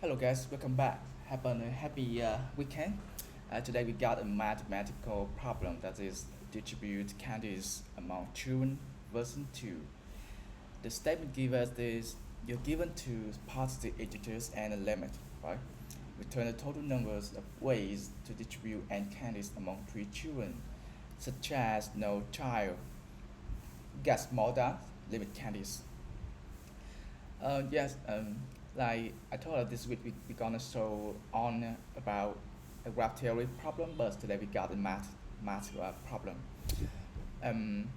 Hello guys, welcome back. Have a happy weekend. Today we got a mathematical problem that is distribute candies among children version 2. The statement gives us this: you're given two positive integers and a limit, right? Return the total numbers of ways to distribute and candies among three children, such as no child gets more than limit candies. Yes, like I told you this week we gonna show on about a graph theory problem, but today we got a math problem. Um,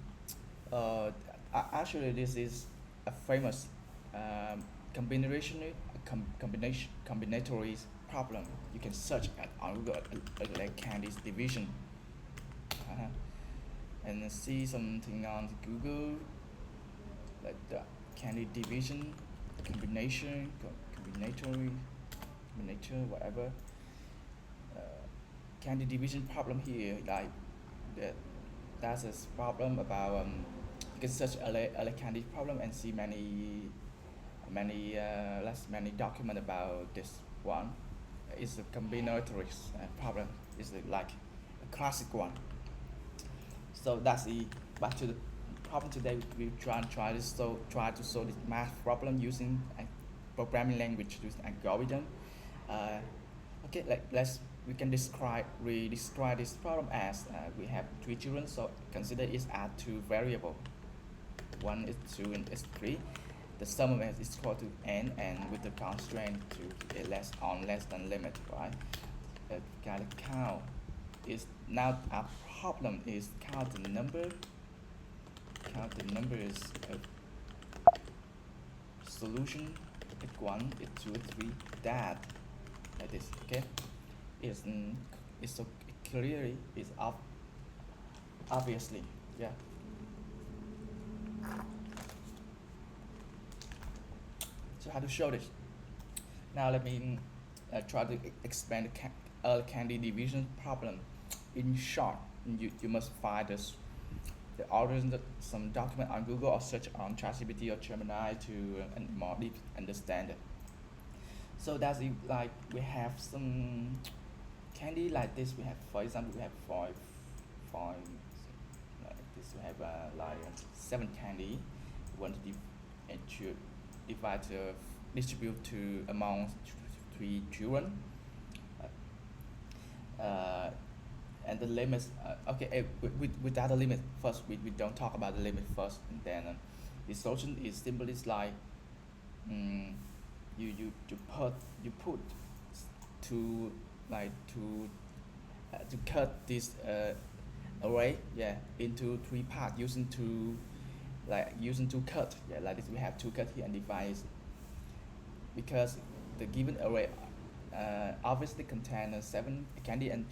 uh, Actually, this is a famous um, combinatory problem. You can search at on Google like Candies division, uh and see something on Google like the candy division, combinatory, combinator, whatever. Uh, Candy division problem here, like that. That's a problem about you can search a candy problem and see many document about this one. It's a combinatory problem. It's like a classic one. So that's the back to the problem today. We try to solve this math problem using a programming language using algorithm. Uh, okay, let's we can describe this problem as we have three children. So consider it as two variable. One is two and is three. The sum of it is equal to n, and with the constraint to a less than limit, right? Gotta count is now our problem is count the numbers of solution at 1, at 2, at 3, that like this, okay? Is it's so clearly is obviously, yeah. So how to show this? Now let me try to expand the candy division problem. In short, you must find the origin some document on Google or search on ChatGPT or Gemini to more deep understand it. So that's it, like we have some candy like this. We have, for example, we have five like this. We have like seven candy. We want to and to divide distribute to among three children. Uh, and the limits okay without the limit first, we don't talk about the limit first, and then the solution is simply like mm, you put to like to cut this array, yeah, into three parts using two cut, yeah, like this. We have two cut here and divide because the given array obviously contains seven candy, and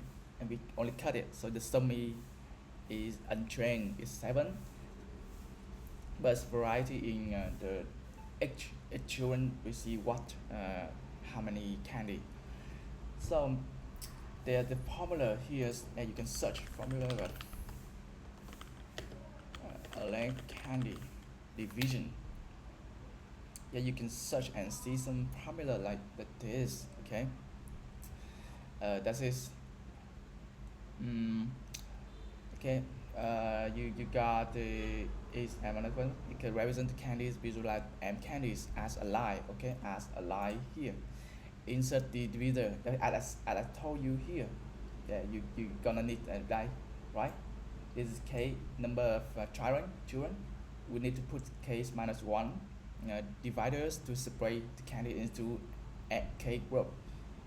we only cut it, so the sum is unchanged, is 7, but variety in the each children receive what how many candy. So the formula here is, and you can search formula array candy division. Yeah, you can search and see some formula like this, okay. That is mm, okay. You got the is another one. You can represent the candies, visualize m candies as a line, okay, as a line here. Insert the divisor as I told you here. Yeah, you gonna need a line, right? This is k number of children. We need to put k is minus one dividers to separate the candy into a k group.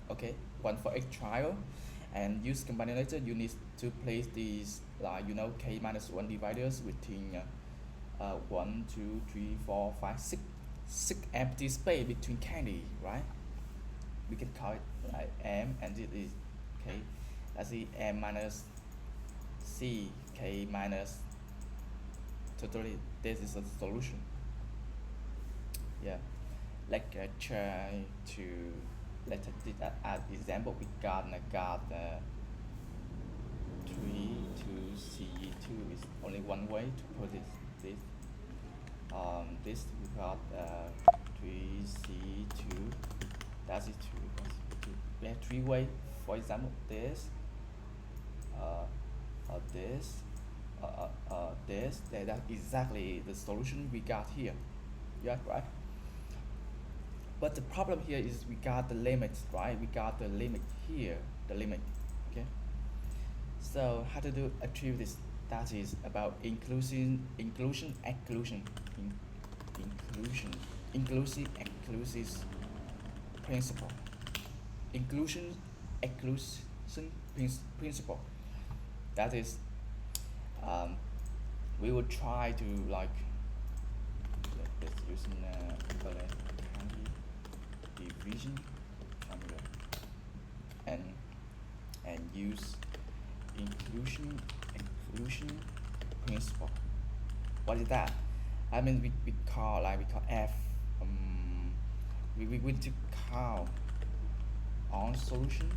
Okay, one for each child, and use combinator. You need to place these k minus one dividers within 1, 2, 3, 4, 5, 6, empty space between candy, right? We can call it like m, and this is k. Let's see, m minus c, k minus totally. This is a solution. Yeah, like try to let's take that as example. We got 3 to c2 is only one way to put this. This we got 3c2, That's it two. We have three way. For example, this, uh, this, this. That's exactly the solution we got here. Yeah, right. But the problem here is we got the limits, right? We got the limit here, the limit. Okay. So how to do achieve this? That is about inclusion, exclusion, inclusion, exclusive principle, inclusion, exclusion principle. That is, um, we will try to like let's using Candy division formula and use inclusion principle. What is that? I mean we call f. We want to count on solution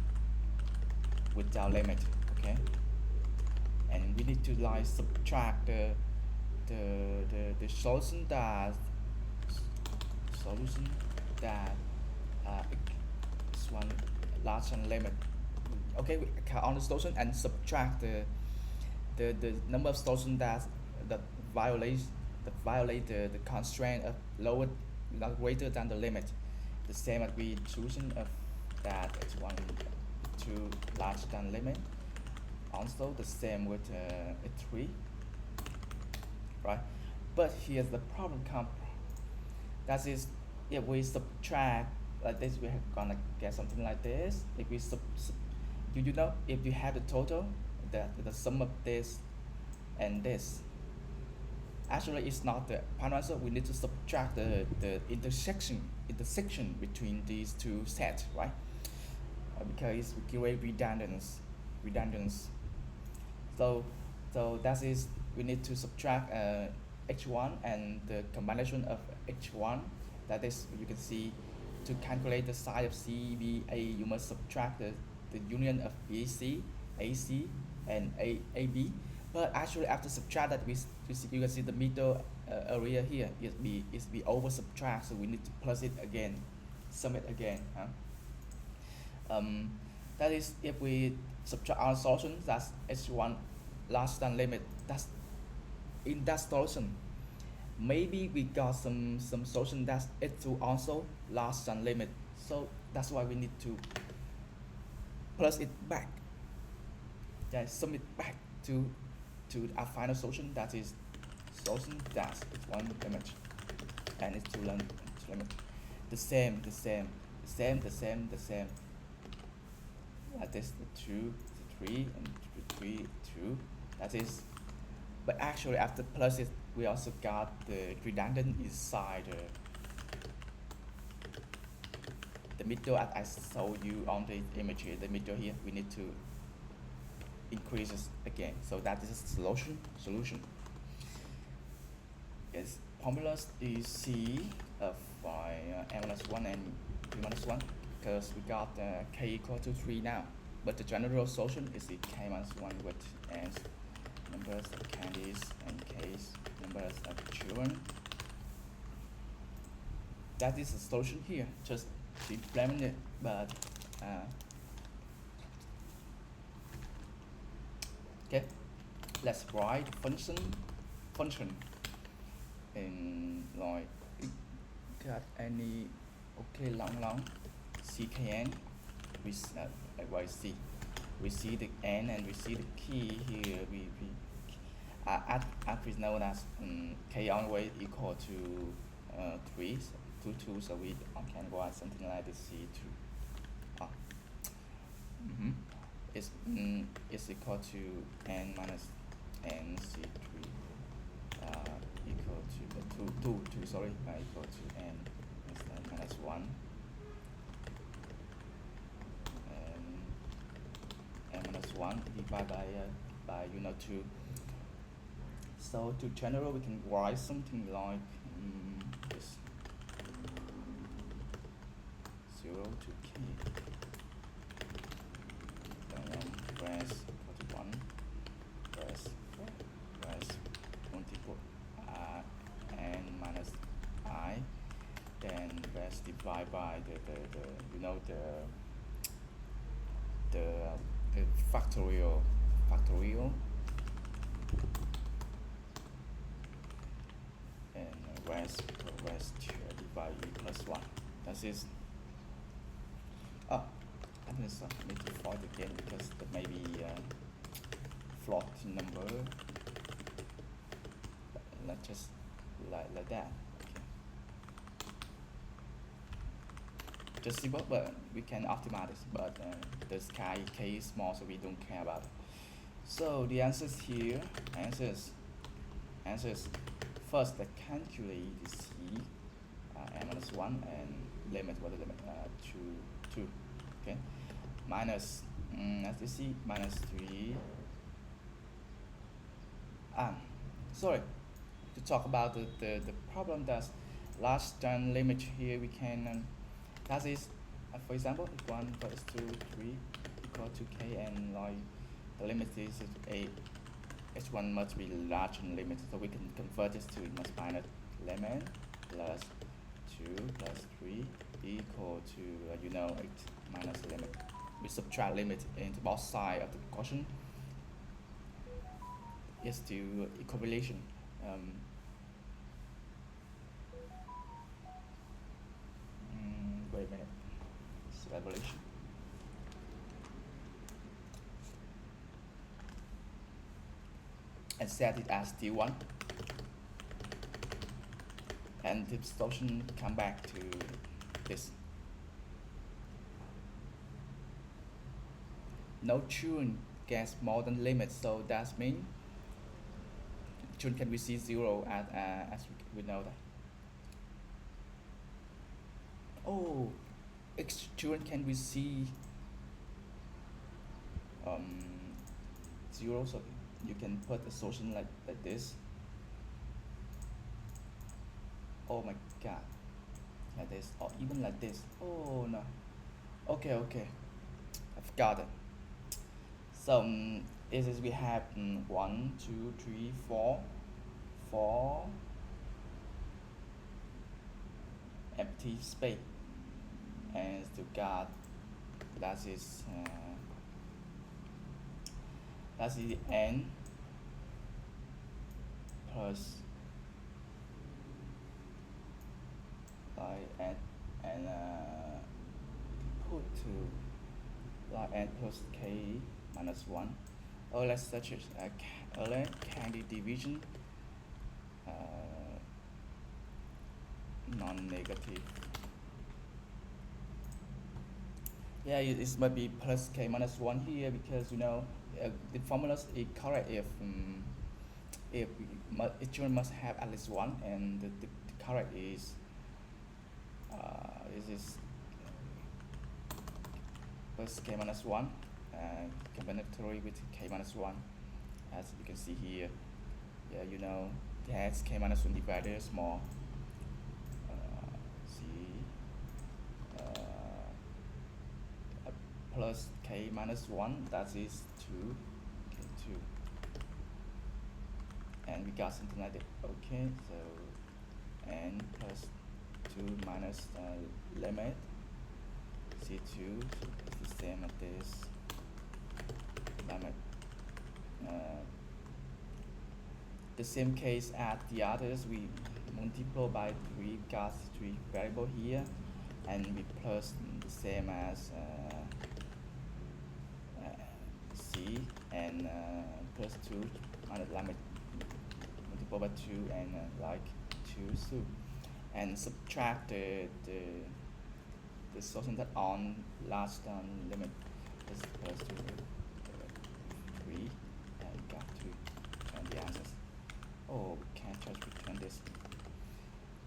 without limit. Okay, and we need to like subtract the solution that is one large and limit. Okay, we count on the solution and subtract the number of solutions that violate the constraint of lower not greater than the limit. The same as we choosing of that it's one too large than limit. Also the same with a 3, right? But here's the problem come. That is, if we subtract like this, we're gonna get something like this. If we you know, if you have the total, the sum of this and this, actually it's not the final answer. We need to subtract the intersection between these two sets, right? Because we create redundance. So that is, we need to subtract h1 and the combination of h1. That is, you can see, to calculate the size of CBA, you must subtract the union of BC, AC, and AB. But actually, after subtract that, you can see the middle area here is be over subtract, so we need to plus it again, sum it again. Huh? That is, if we subtract our solution, that's h1 larger than limit. That's in that solution. Maybe we got some solution that's h2 also larger than limit. So that's why we need to plus it back. Yeah, sum it back to our final solution. That is solution that's one limit and it's two limit. The same. That is the 2, the 3, and 3, 2. That is, but actually after plus it, we also got the redundant inside the middle. As I showed you on the image here, the middle here, we need to increase it again. So that is a solution. Yes, formulas is C of n-1 and p-1, because we got k equal to 3 now. But the general solution is the k-1 with n numbers of candies and k's numbers of children. That is the solution here. Just to implement it, but okay. Let's write function in like got any long ckn with c. We see the n and we see the key here. We at is known as k always equal to 3 to 2, so we can write something like this c2. It's equal to n minus n c3 equal to 2 sorry, equal to n minus 1 and n minus 1 divided by 2. So to general, we can write something like this: 0 to k, and then press equal to 1, press multiple n minus I, then let's divide by the you know the factorial and rest divide e plus 1. That is, oh, I need to find again because that may be floating number. Let's just like that. Okay. Just simple, but we can optimize this. But the k is small, so we don't care about it. So the answers here, answers. First, let's calculate the c, n minus 1, and limit, what is the limit? To 2. Okay. Minus, as you see, minus 3. Sorry, to talk about the problem that's last term limit here, we can, that is, for example, if 1 goes to 3 equal to k, and like the limit is a h1 must be large and limit, so we can convert this to must minus limit plus 2 plus 3 equal to you know 8 minus limit. We subtract limit into both sides of the quotient is to equation. Wait a minute. It's evaluation. And set it as t1. And the solution come back to this. No children gets more than limit, so that means children can receive 0 as we know that. Oh, children can receive 0, so you can put a solution like this. Oh my god, like this, or even like this. Oh no. Okay, I forgot it. So this is we have 1, 2, 3, 4 empty space, and still got that is n plus and put to n plus k minus 1. Oh, let's search it. Candy division non-negative. Yeah, it might be plus k minus 1 here because you know the formula is correct if each one must have at least 1, and the correct is is plus k minus 1 combinatory with k minus 1, as you can see here. Yeah, you know that's k minus 1 divided small. Plus k minus 1, that is 2, okay, 2, and we got something like that. Okay, so n plus 2 minus limit c2 is the same as this limit. The same case as the others, we multiply by 3, got 3 variable here, and we plus the same as c, and plus 2 minus limit multiple by 2, and like 2, so, and subtract the solution that on last limit is plus 2, 3, and got 2, and the answers. Oh, we can't just return this.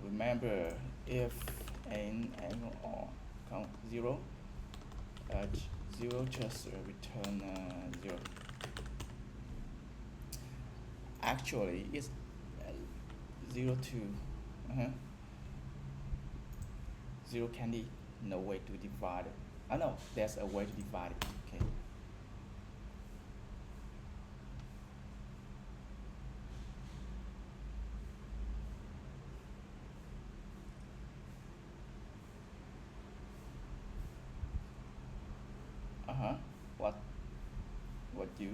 Remember, if n or count 0, 0 just return 0. Actually, it's 0 to 0 candy. No way to divide it. Oh no, there's a way to divide it. Okay.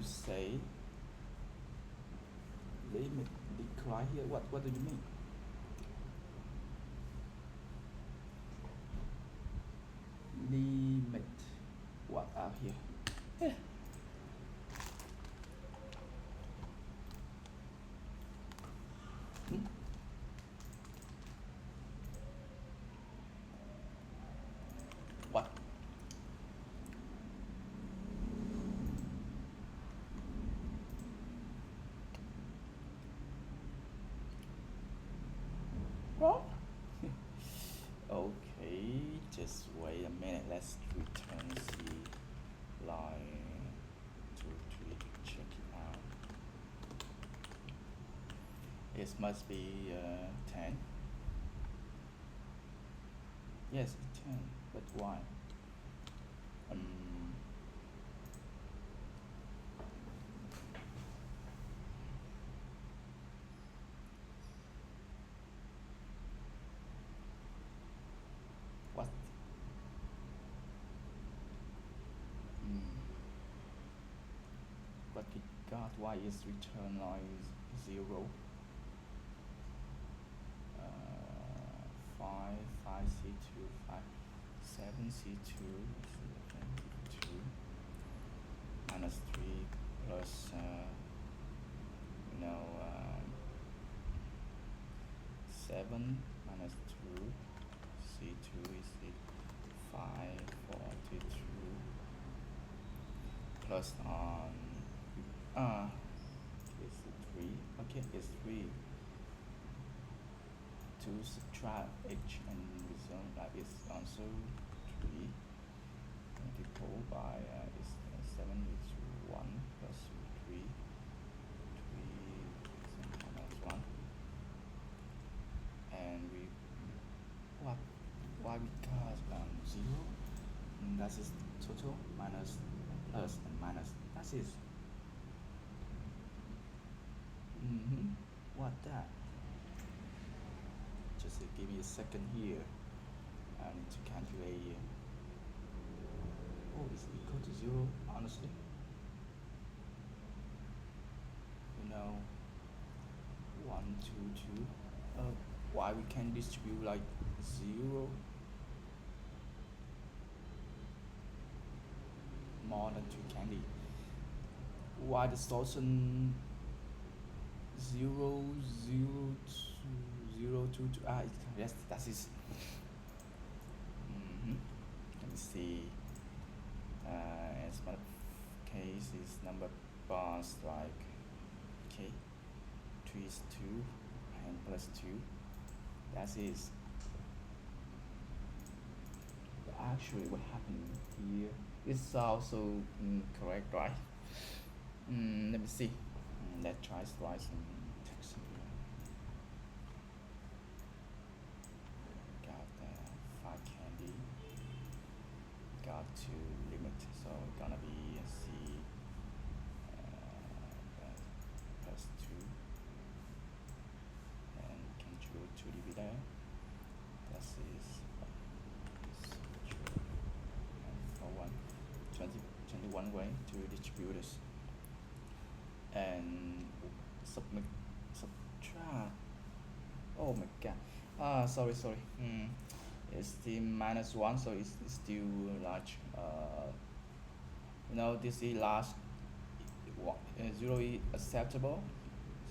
say limit decline here, what do you mean? Limit what out here? Yeah. Hmm? What? What? Okay, just wait a minute. Let's return C line 2 3 to check it out. It must be 10. Yes, it's 10. But why? Um, what? Mm, but it got why is return line 0? 5 C2 5 7 C2 2 minus 3 plus you know 7 minus 2 C2 is it 542 plus uh is it 3, okay, it's 3 to subtract h and result that is also 3 multiple by is 7 is 1 plus 3 minus 1 and we what why we got 0 that is total minus plus and minus that is what that just give me a second here. I need to calculate here. Oh, is equal to 0 honestly, you know 1 2 2 why we can distribute like 0 more than 2 candy, why the solution 0 0 2 0 2 2 yes that is let me see as my case is number bars like okay 3 is 2 and plus 2 that is actually what happened here is also correct, right? Let me see. Let's try slicing text here. Got 5 candy. Got to limit, so gonna be C plus 2 and control to divider. That is and for 21 way to distribute this and subtract. Oh my god. Sorry. It's the minus 1, so it's still large. This is large. 0 is acceptable,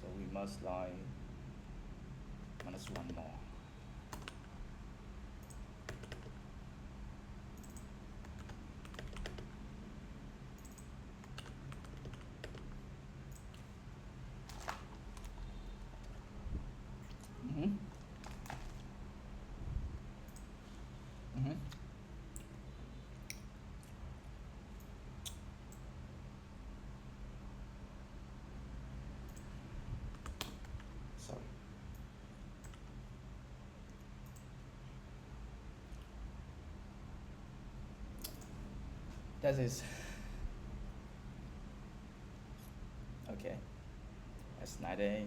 so we must like minus 1 more. Mm-hmm. Mm-hmm. Sorry. That is okay. That's night day.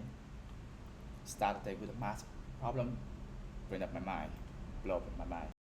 Start the day with a math problem. Bring up my mind. Blow up my mind.